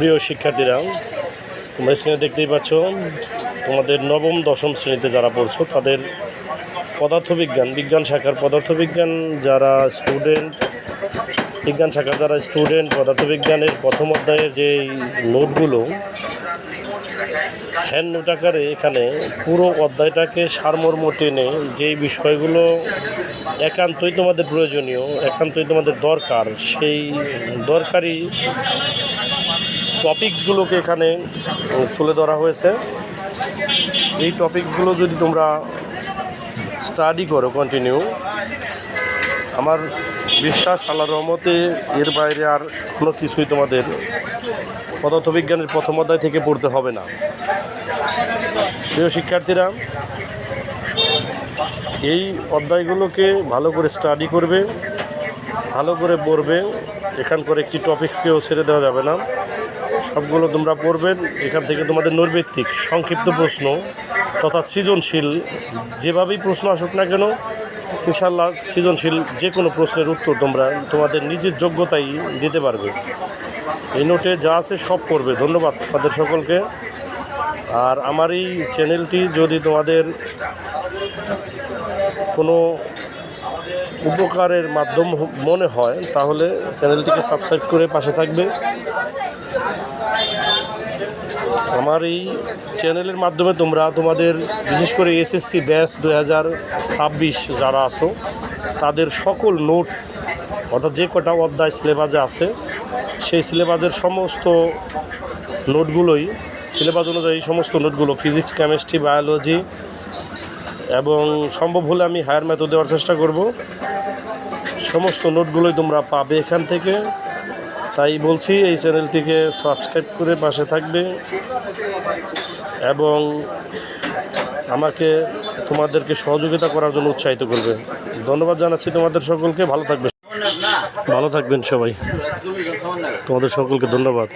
প্রিয় শিক্ষার্থীরা, তোমরা স্ক্রিনে দেখতেই পাচ্ছ তোমাদের নবম দশম শ্রেণীতে যারা পড়ছো তাদের বিজ্ঞান শাখার পদার্থবিজ্ঞান যারা স্টুডেন্ট পদার্থবিজ্ঞানের প্রথম অধ্যায়ের যে নোটগুলো হ্যান্ড নোট আকারে এখানে পুরো অধ্যায়টাকে সারমর্ম টেনে যেই বিষয়গুলো একান্তই তোমাদের প্রয়োজনীয়, একান্তই তোমাদের দরকার, সেই দরকারি টপিকসগুলোকে এখানে তুলে ধরা হয়েছে। এই টপিকসগুলো যদি তোমরা স্টাডি করো কন্টিনিউ, আমার বিশ্বাস আল্লাহর রহমতে এর বাইরে আর কোনো কিছুই তোমাদের পদার্থবিজ্ঞানের প্রথম অধ্যায় থেকে পড়তে হবে না। প্রিয় শিক্ষার্থীরা, এই অধ্যায়গুলোকে ভালো করে স্টাডি করবে, ভালো করে পড়বে। এখানকার একটি টপিকসকেও ছেড়ে দেওয়া যাবে না, সবগুলো তোমরা পড়বেন। এখান থেকে তোমাদের নৈর্ব্যক্তিক সংক্ষিপ্ত প্রশ্ন তথা সৃজনশীল যেভাবেই প্রশ্ন আসুক না কেন, ইনশাআল্লাহ সৃজনশীল যে কোনো প্রশ্নের উত্তর তোমরা তোমাদের নিজের যোগ্যতাই দিতে পারবে। এই নোটে যা আছে সব পড়বে। ধন্যবাদ তোমাদের সকলকে। আর আমার এই চ্যানেলটি যদি তোমাদের কোনো উপকারের মাধ্যম মনে হয় তাহলে চ্যানেলটিকে সাবস্ক্রাইব করে পাশে থাকবে। আমার এই চ্যানেলের মাধ্যমে তোমরা তোমাদের বিশেষ করে এসএসসি ব্যাচ 2026 যারা আছো তাদের সকল নোট অর্থাৎ যে কটা অধ্যায় সিলেবাসে আছে সেই সিলেবাসের সমস্ত নোটগুলোই, সিলেবাস অনুযায়ী সমস্ত নোটগুলো ফিজিক্স, কেমিস্ট্রি, বায়োলজি এবং সম্ভব হলে আমি হায়ার ম্যাথও দেওয়ার চেষ্টা করব। সমস্ত নোটগুলোই তোমরা পাবে এখান থেকে। তাই বলছি এই চ্যানেলটিকে সাবস্ক্রাইব করে পাশে থাকবে এবং আমাকে তোমাদেরকে সহযোগিতা করার জন্য উৎসাহিত করবে। ধন্যবাদ জানাচ্ছি তোমাদের সকলকে। ভালো থাকবেন সবাই। তোমাদের সকলকে ধন্যবাদ।